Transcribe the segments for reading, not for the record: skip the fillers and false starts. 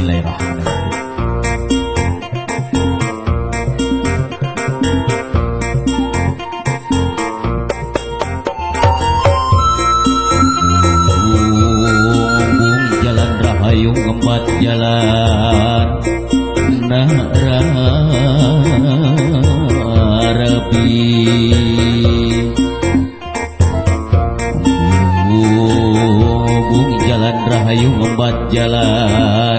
Bismillahirrahmanirrahim. Jalan rahayu ngembat jalan Narabi jalan rahayu ngembat jalan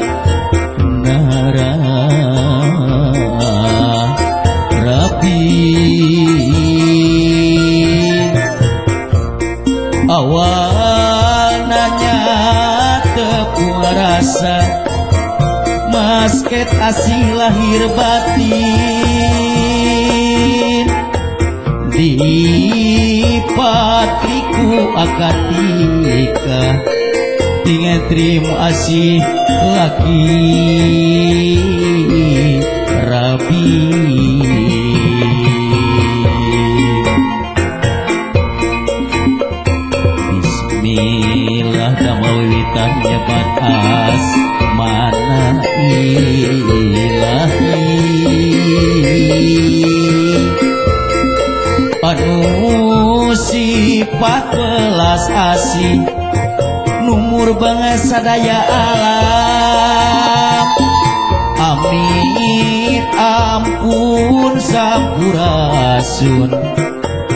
Narabi awananya tepung rasa masket asih lahir batin di patriku akatika tinggal terima asih laki Rabi Bismillah damel witan nyebat as mana ilahi anu sifat belas asih numur banget sadaya alam amin ampun sampurasun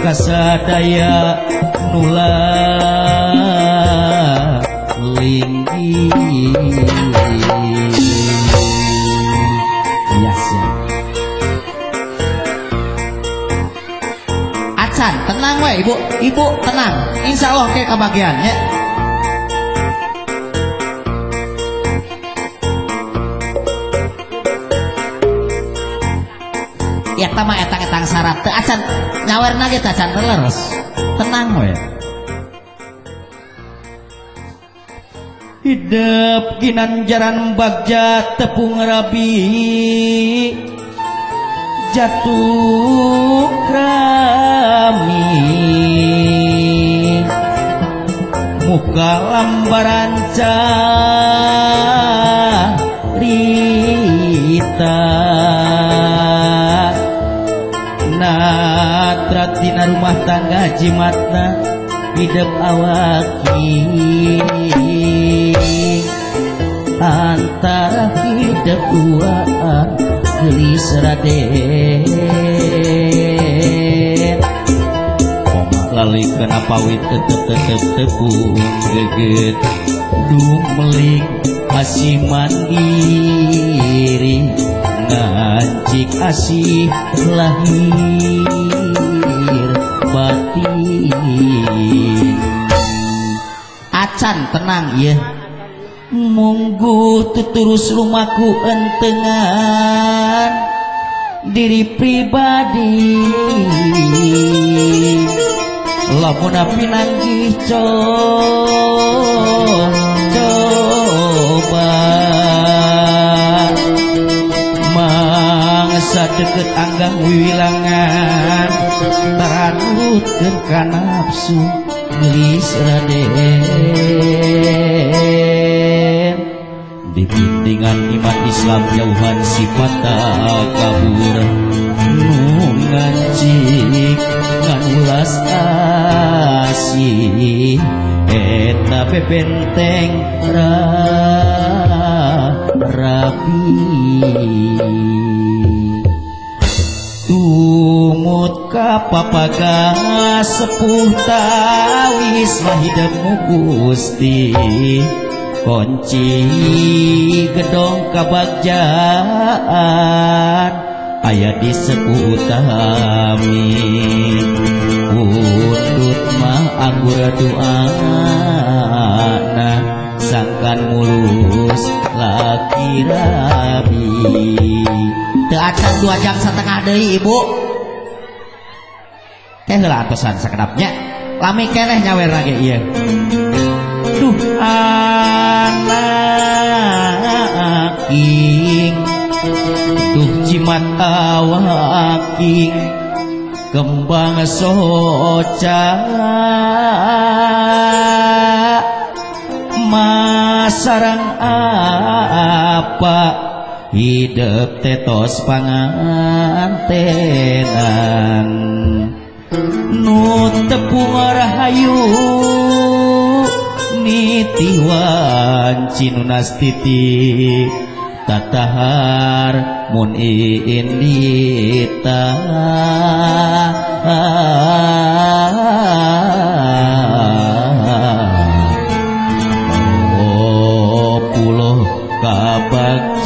kasadaya nula linggi yes, ya. Acan tenang we ibu tenang insya Allah ke kebagian ya. Ya tama etang syarat teu acan nyawerna ge acan leres tenang we hidup ginanjaran bagja tepung rabi jatuh krami muka lambaran carita natratina rumah tangga jimatna hidup awaki antara hidup duaan gelis raden omak lali kenapa wit tetep tepung geget dung meling asih mandiri ngancik asih lahir batin acan tenang ya munggu tuturus rumahku entengan diri pribadi lamun api nanggih coba mangsa deket anggang wilangan taranutkeun ka nafsu gelis raden dibimbingan iman Islam jauhan sifat kabur nu ngancik nganulas asih eta bebenteng rabi tumut ka papaga sepuh tawis mahidemu Gusti kunci gedong kabagjaan aya di sepuh tami udut mah anggur doana sangkan mulus laki rabi teu acan 2 jam setengah deui ibu teh heula atosan sakedapnya lami keneh nyawer lagi ieu duh anak ing duh jimat awaking kembang soca masarang apa hidup tetos pangantenan nu tepung rahayu nitiwan cinunas titi tatahar mun indita oh puloh kabagjaan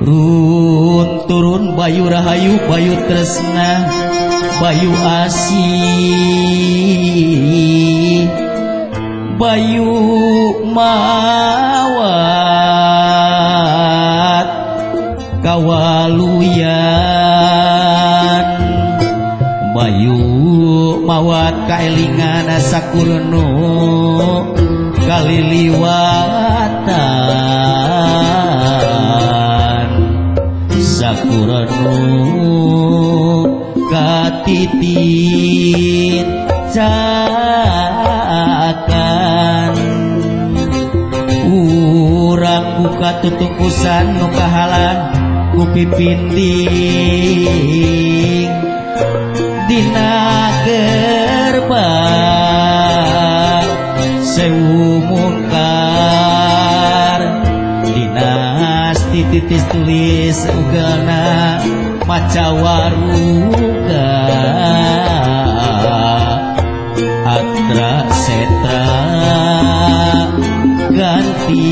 run turun bayu rahayu bayu tresna bayu asih bayu mawat kawaluyan bayu mawat kaelingan sakurnu kaliliwatan sakurnu katitit cakan urang buka tutukusan nu kahalan ku pipinding dina gerbang sewu mungkar dinas titis tulis ugelna maca waruga atra setra ganti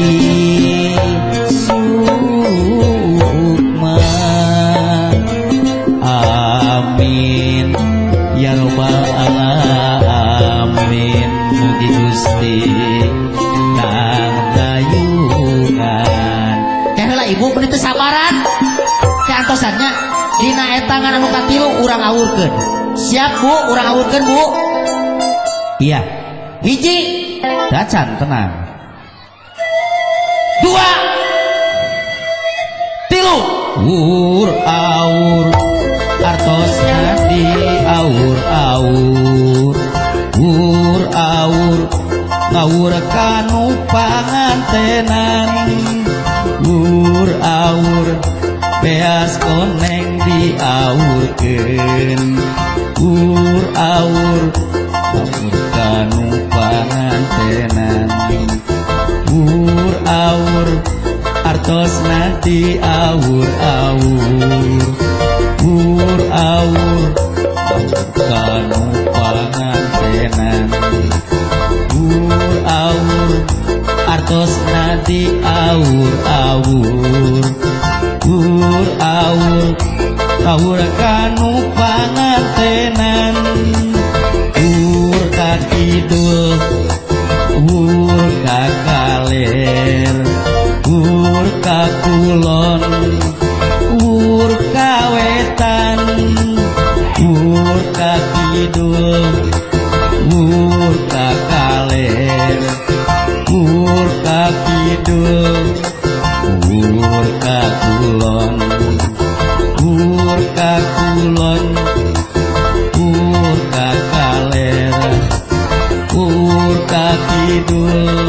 sukma amin ya robbal alamin mugi Gusti nang dayungan heula ibu meuni teu sabaran keantosannya dina eta ngana nu katilu urang awurkeun siap bu urang awurkeun bu iya hiji dacan tenang dua tilu wur aur artosna di aur-aur wur aur ngawur kanu pangantenan wur aur beas koneng di aurkeun wur aur ngawur kanu pangantenan wur aur artosna di aur-aur wur aur kanu pangantenan wur aur artosna di aur-aur wur aur aur kanu pangantenan wur kakidul wur kakaler wur kakulon wur kawetan wur kakidul wur kakaler wur kakidul wur kakulon wur kakulon wur kakaler wur kakidul